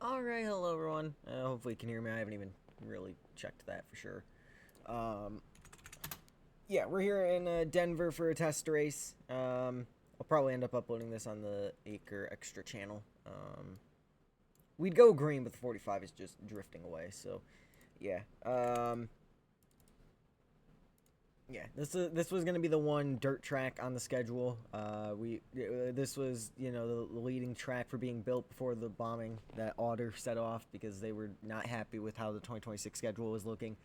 Alright, hello everyone. Hopefully you can hear me. I haven't even really checked that for sure. Um, yeah, we're here in Denver for a test race. I'll probably end up uploading this on the ACRE extra channel. We'd go green, but the 45 is just drifting away, so yeah. This was gonna be the one dirt track on the schedule. This was the leading track for being built before the bombing that ACRE set off because they were not happy with how the 2026 schedule was looking.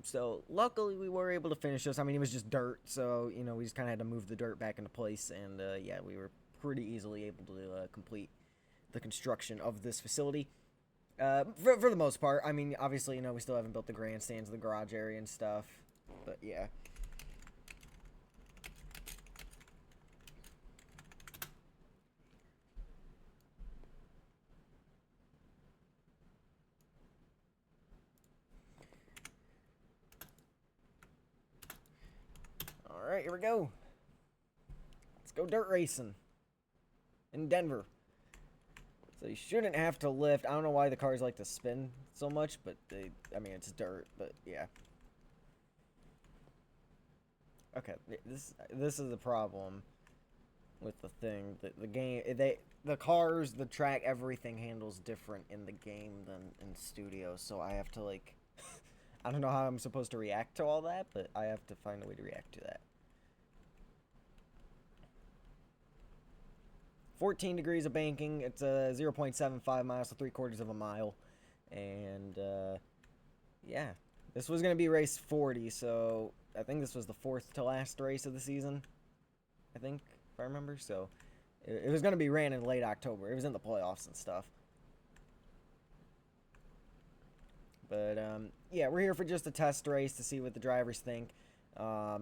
So luckily we were able to finish this. I mean, it was just dirt, so we just kind of had to move the dirt back into place, and yeah, we were pretty easily able to complete the construction of this facility. For the most part. I mean, obviously, we still haven't built the grandstands, the garage area, and stuff. But yeah. Alright, here we go. Let's go dirt racing. In Denver. So you shouldn't have to lift. I don't know why the cars like to spin so much, but I mean, it's dirt, but yeah. Okay, this is the problem with the thing. The game, the cars, the track, everything handles different in the game than in studio, so I have to, like, I don't know how I'm supposed to react to all that, but I have to find a way to react to that. 14 degrees of banking. It's 0.75 miles to 3/4 of a mile. And, yeah. This was going to be race 40, so I think this was the fourth to last race of the season. I think, if I remember. So, it was going to be ran in late October. It was in the playoffs and stuff. But, yeah, we're here for just a test race to see what the drivers think. I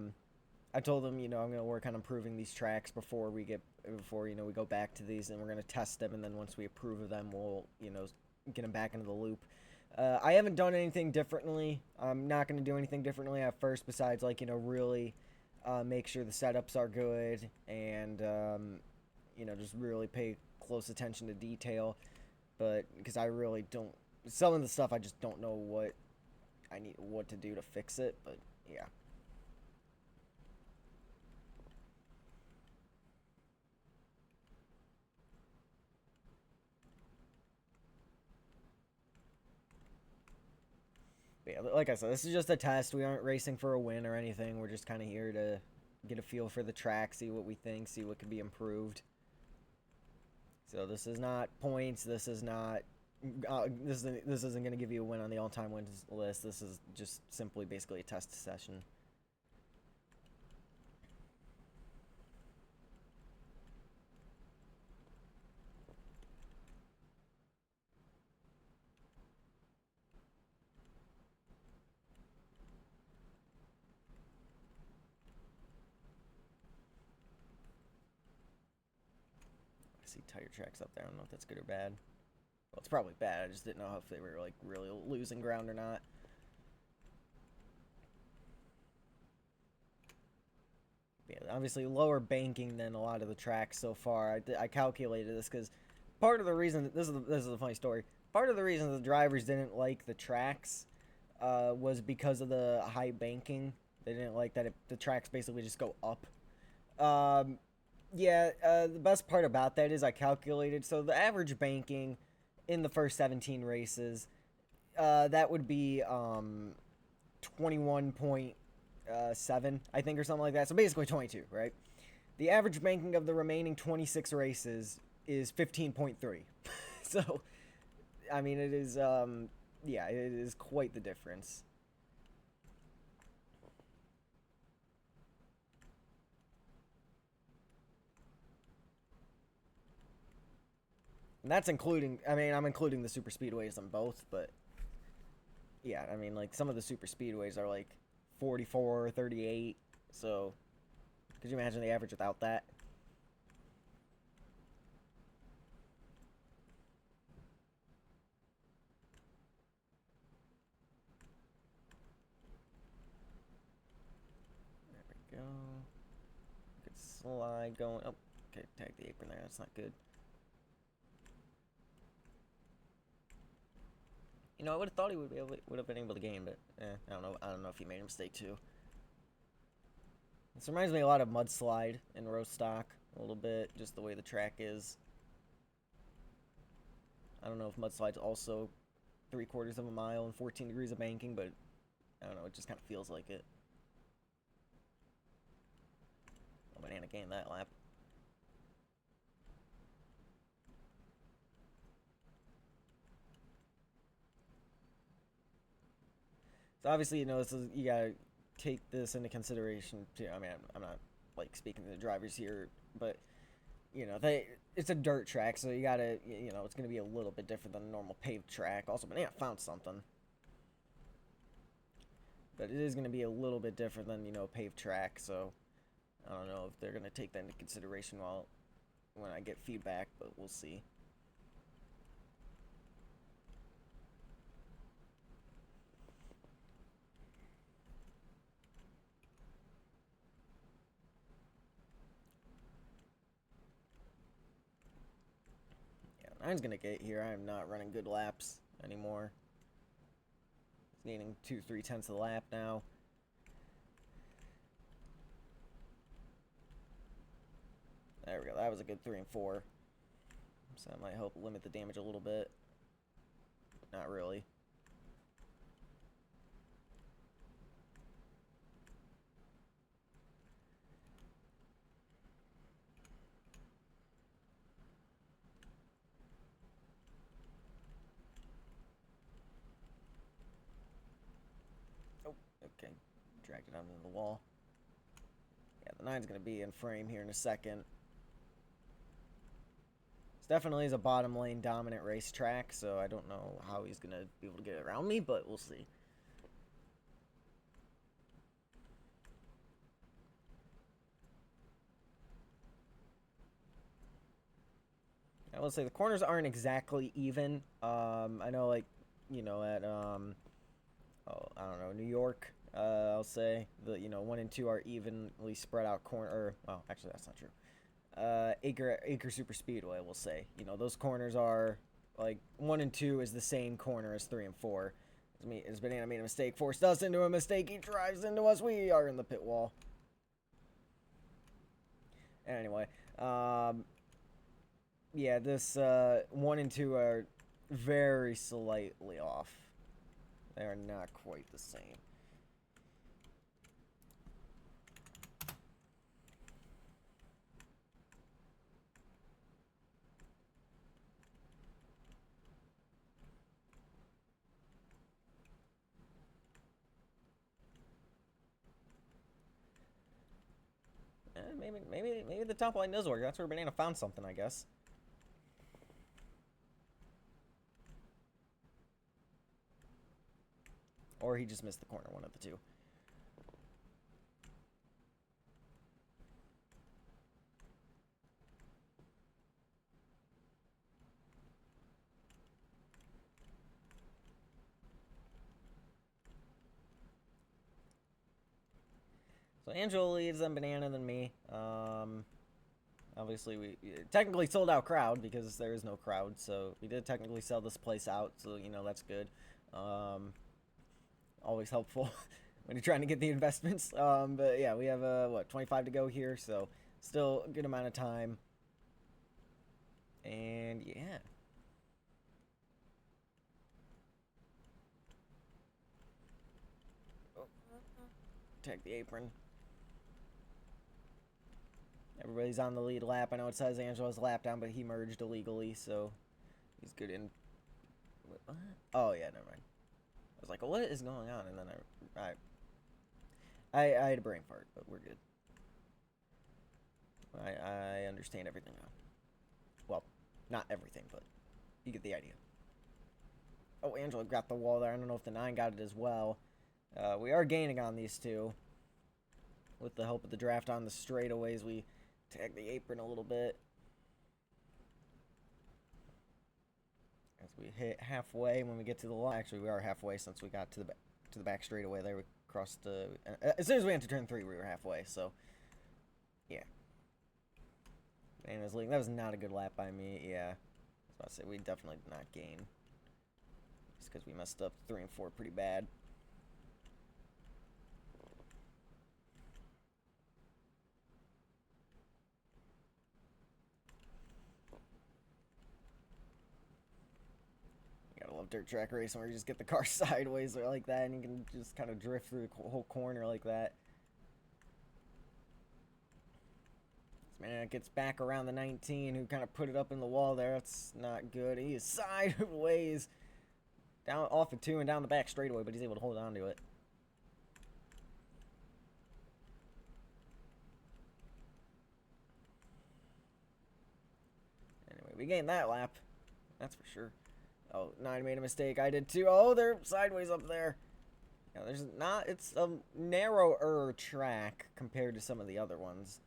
told them, I'm going to work on improving these tracks before we go back to these, and we're going to test them, and then once we approve of them, we'll, get them back into the loop. I haven't done anything differently. I'm not going to do anything differently at first besides, like, really make sure the setups are good and, just really pay close attention to detail. But, because I really don't, some of the stuff I just don't know what to do to fix it, but, yeah. But yeah, like I said, this is just a test. We aren't racing for a win or anything. We're just kind of here to get a feel for the track, see what we think, see what can be improved. So this is not points. This is not. This isn't going to give you a win on the all-time wins list. This is just simply basically a test session. I see tire tracks up there. I don't know if that's good or bad. Well, it's probably bad. I just didn't know if they were, like, really losing ground or not. Yeah, obviously lower banking than a lot of the tracks so far. I calculated this because part of the reason this is a funny story. Part of the reason the drivers didn't like the tracks was because of the high banking. They didn't like that the tracks basically just go up. Yeah, the best part about that is I calculated. So the average banking in the first 17 races, that would be 21.7, I think, or something like that. So basically 22, right? The average banking of the remaining 26 races is 15.3. So, I mean, it is, yeah, it is quite the difference. And that's including, I mean, I'm including the super speedways on both, but yeah, I mean, like, some of the super speedways are like 44, 38, so could you imagine the average without that? There we go. Good slide going. Oh, okay, tag the apron there. That's not good. You know, I would have thought he would have been able to gain, but I don't know. I don't know if he made a mistake too. This reminds me a lot of Mudslide in row stock a little bit, just the way the track is. I don't know if Mudslide's also 3/4 of a mile and 14 degrees of banking, but I don't know. It just kind of feels like it. Oh, Banana gained that lap. So obviously, you know, you gotta take this into consideration too. I mean, I'm not like speaking to the drivers here, but you know, it's a dirt track, so you gotta, you know, it's gonna be a little bit different than a normal paved track. Also, Banana found something, but it is gonna be a little bit different than, you know, a paved track. So I don't know if they're gonna take that into consideration when I get feedback, but we'll see. Nine's gonna get here. I am not running good laps anymore. It's needing 2-3 tenths of the lap now. There we go. That was a good 3 and 4. So that might help limit the damage a little bit. Not really. Okay, dragged it onto the wall. Yeah, the 9's going to be in frame here in a second. This definitely is a bottom lane dominant racetrack, so I don't know how he's going to be able to get around me, but we'll see. I will say the corners aren't exactly even. I know, like, you know, at I don't know, New York, I'll say the 1 and 2 are evenly spread out corner. Or, well, actually, that's not true. ACRE Super Speedway, we'll say. You know, those corners are like 1 and 2 is the same corner as 3 and 4. As Banana made a mistake, forced us into a mistake. He drives into us. We are in the pit wall. Anyway, yeah, this 1 and 2 are very slightly off. They are not quite the same. Maybe the top line does work. That's where Banana found something, I guess. Or he just missed the corner, one of the two. So Angela leads, then Banana, then me. Obviously, we technically sold out crowd because there is no crowd. So we did technically sell this place out. So, you know, that's good. Always helpful when you're trying to get the investments. But yeah, we have, 25 to go here. So still a good amount of time. And yeah. Tag the apron. Everybody's on the lead lap. I know it says Angela's lap down, but he merged illegally, so he's good in. What? Oh yeah, never mind. I was like, what is going on? And then I had a brain fart, but we're good. I understand everything now. Well, not everything, but you get the idea. Oh, Angela got the wall there. I don't know if the 9 got it as well. We are gaining on these two. With the help of the draft on the straightaways, we tag the apron a little bit. As we hit halfway when we get to the line. Actually, we are halfway since we got to the back straightaway there. We crossed the... as soon as we entered turn 3, we were halfway, so... Yeah. Banana's leading. That was not a good lap by me, yeah. I was about to say, we definitely did not gain. because we messed up 3 and 4 pretty bad. Gotta love dirt track racing where you just get the car sideways or like that and you can just kind of drift through the whole corner like that. Man, it gets back around the 19 who kind of put it up in the wall there. That's not good. He is sideways down off of 2 and down the back straightaway, but he's able to hold on to it. Anyway, we gained that lap. That's for sure. Oh, 9 made a mistake. I did too. Oh, they're sideways up there. Yeah, there's not. It's a narrower track compared to some of the other ones.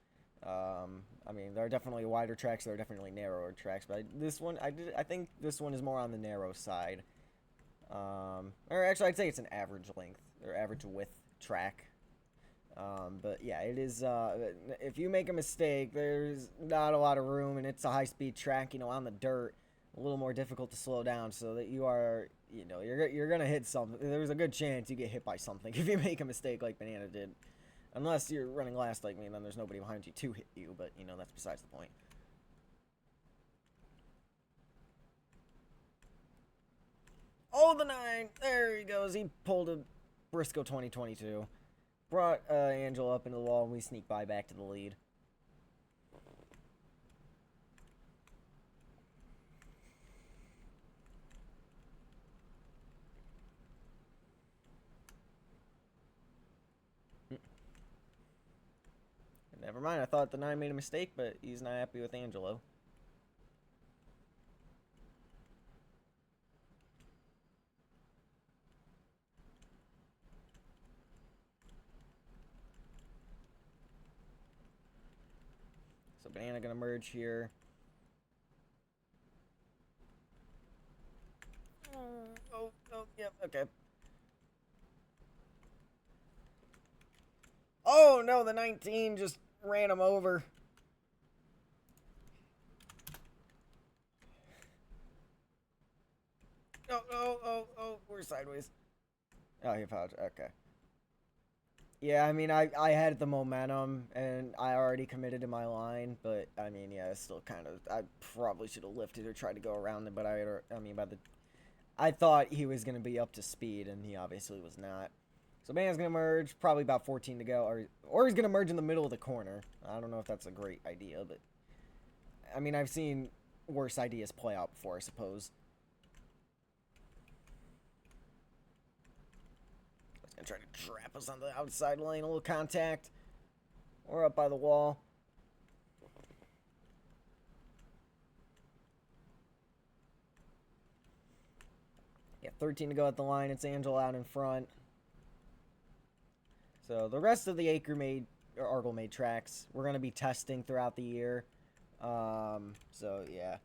I mean, there are definitely wider tracks, there are definitely narrower tracks, but this one, I think this one is more on the narrow side. Or actually, I'd say it's an average length, or average width track. But yeah, it is, if you make a mistake, there's not a lot of room, and it's a high-speed track, you know, on the dirt, a little more difficult to slow down, so that you are, you know, you're gonna hit something. There's a good chance you get hit by something if you make a mistake like Banana did. Unless you're running last like me, and then there's nobody behind you to hit you, but, you know, that's besides the point. Oh, the 9! There he goes. He pulled a Briscoe 2022. Brought Angel up into the wall, and we sneak by back to the lead. Never mind, I thought the 9 made a mistake, but he's not happy with Angelo. So Banana gonna merge here. Oh, yep, okay. Oh, no, the 19 just ran him over. Oh, we're sideways. Oh, he apologized. Okay. Yeah, I mean, I had the momentum, and I already committed to my line, but, I mean, yeah, it's still kind of, I probably should have lifted or tried to go around him, but I thought he was going to be up to speed, and he obviously was not. So Banana's going to merge, probably about 14 to go, or he's going to merge in the middle of the corner. I don't know if that's a great idea, but, I mean, I've seen worse ideas play out before, I suppose. Gonna try to trap us on the outside lane, a little contact. We're up by the wall. Yeah, 13 to go at the line. It's Angel out in front. So the rest of the ACRE made or Argle made tracks we're gonna be testing throughout the year. So yeah.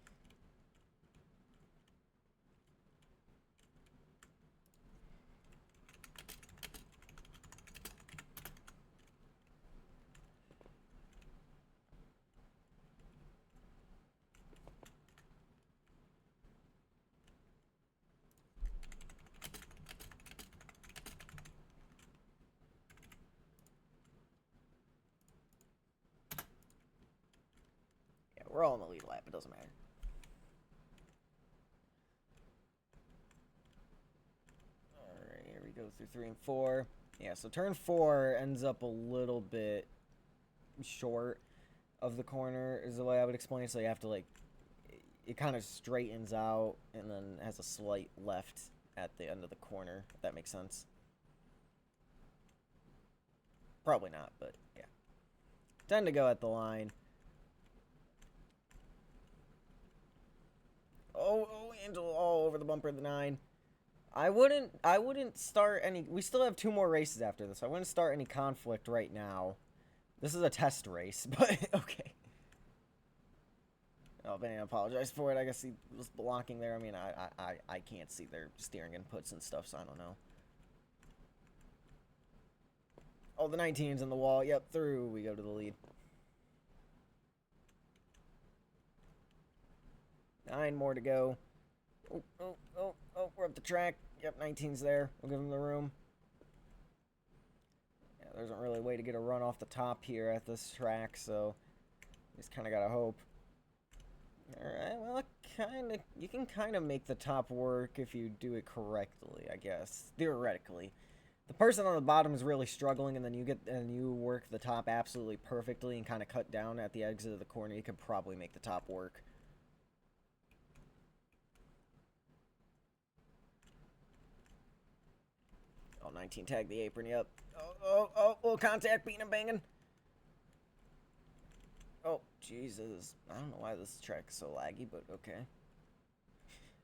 We're all in the lead lap. It doesn't matter. Alright, here we go through 3 and 4. Yeah, so turn 4 ends up a little bit short of the corner is the way I would explain it. So you have to, like, it kind of straightens out and then has a slight left at the end of the corner, if that makes sense. Probably not, but yeah. 10 to go at the line. Oh, Angel all over the bumper of the 9. I wouldn't start any. We still have 2 more races after this. I wouldn't start any conflict right now. This is a test race, but okay. Oh, Benny, I apologize for it. I guess he was blocking there. I mean, I can't see their steering inputs and stuff, so I don't know. Oh, the 19's in the wall. Yep, through. We go to the lead. 9 more to go. Oh, we're we're up the track. Yep, 19's there. We'll give him the room. Yeah, there isn't really a way to get a run off the top here at this track, so just kind of gotta hope. Alright, well, you can kind of make the top work if you do it correctly, I guess. Theoretically. The person on the bottom is really struggling, and then you work the top absolutely perfectly and kind of cut down at the exit of the corner. You could probably make the top work. Oh, 19 tag the apron, yep. Oh, little contact, beating and banging. Oh, Jesus. I don't know why this track is so laggy, but okay.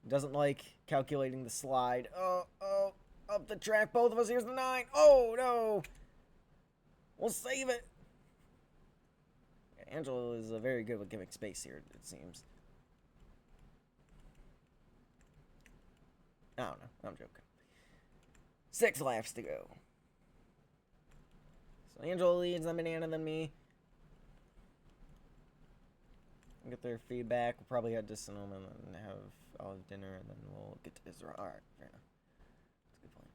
Doesn't like calculating the slide. Oh, up the track, both of us. Here's the 9. Oh, no. We'll save it. Yeah, Angelo is very good with giving space here, it seems. I don't know. I'm joking. 6 laps to go. So Angelo leads, then Banana, then me. Get their feedback. We'll probably head to Sonoma and I'll have dinner, and then we'll get to Israel. Alright, fair enough. That's a good plan.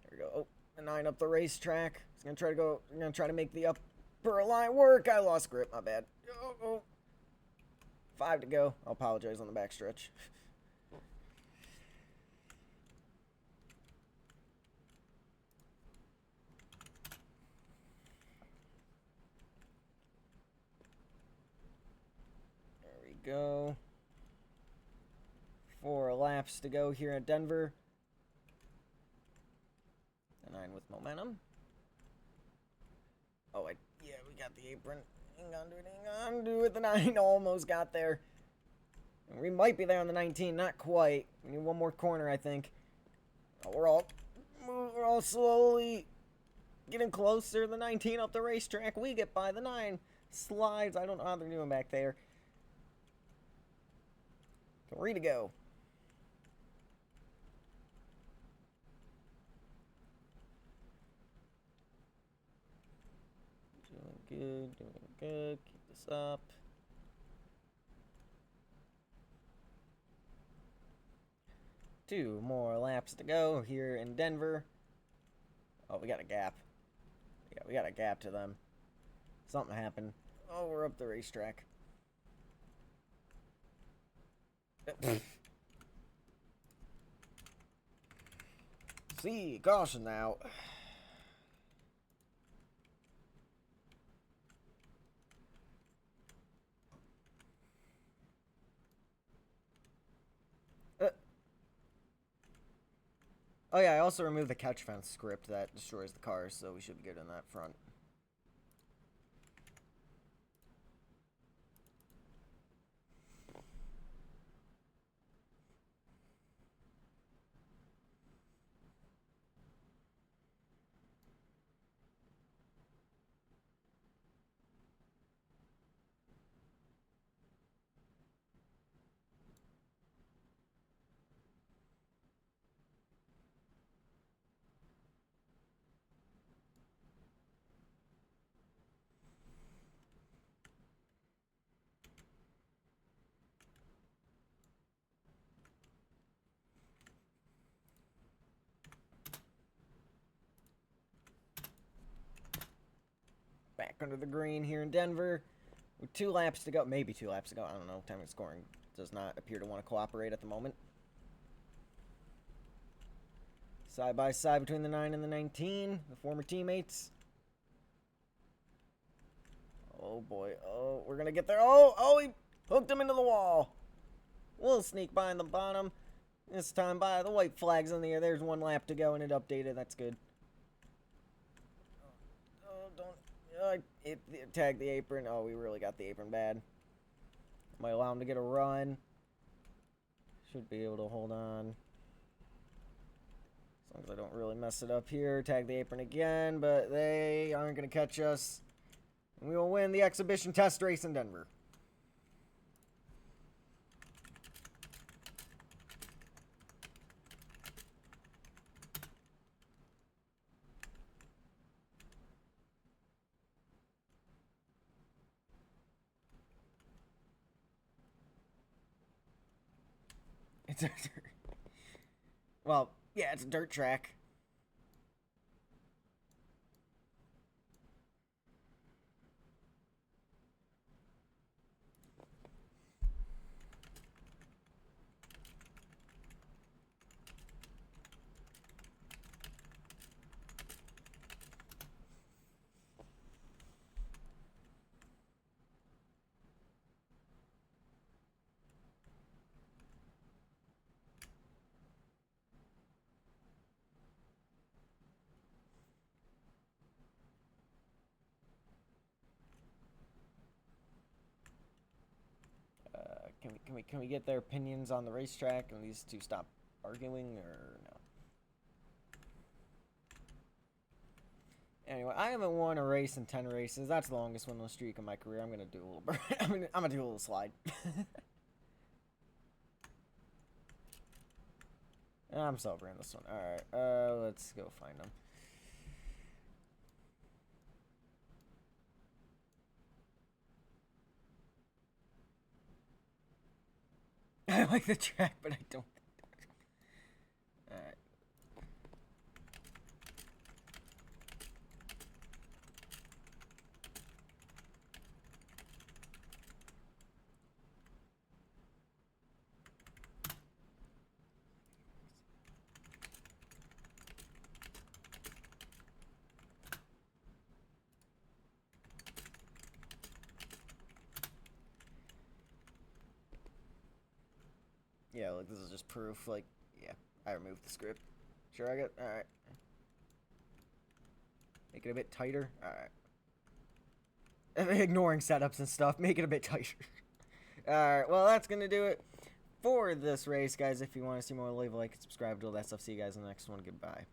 There we go. Oh, the 9 up the racetrack. I'm gonna try to make the upper line work. I lost grip, my bad. Oh. 5 to go. I'll apologize on the backstretch. Go. 4 laps to go here at Denver. The 9 with momentum. Oh, yeah, we got the apron. Hang on, do it. The 9 almost got there. And we might be there on the 19, not quite. We need one more corner, I think. Oh, we're all slowly getting closer. The 19 up the racetrack. We get by the 9. Slides. I don't know how they're doing back there. 3 to go. Doing good. Keep this up. Two more laps to go here in Denver. Oh, we got a gap. Yeah, we got a gap to them. Something happened. Oh, we're up the racetrack. See, caution now. Oh yeah, I also removed the catch fence script that destroys the cars, so we should be good on that front. Back under the green here in Denver. With 2 laps to go. Maybe 2 laps to go. I don't know. Timing scoring does not appear to want to cooperate at the moment. Side by side between the 9 and the 19. The former teammates. Oh boy. Oh, we're going to get there. Oh, he hooked him into the wall. We'll sneak behind the bottom. This time by the white flag's in the air. There's 1 lap to go and it updated. That's good. Oh, don't. It tagged the apron. Oh, we really got the apron bad. Might allow him to get a run. Should be able to hold on. As long as I don't really mess it up here. Tag the apron again, but they aren't going to catch us. And we will win the exhibition test race in Denver. It's our turn. Well, yeah, it's a dirt track. Can we get their opinions on the racetrack and these two stop arguing or no? Anyway, I haven't won a race in 10 races. That's the longest winless streak in my career. I'm gonna do a little I'm gonna do a little slide. I'm sobering this one. Alright, let's go find them. I like the track, but I don't. Alright. Yeah, like this is just proof. Like, yeah, I removed the script. Sure, I got. Alright. Make it a bit tighter. Alright. Ignoring setups and stuff. Make it a bit tighter. Alright, well, that's gonna do it for this race, guys. If you want to see more, leave a like and subscribe to all that stuff. See you guys in the next one. Goodbye.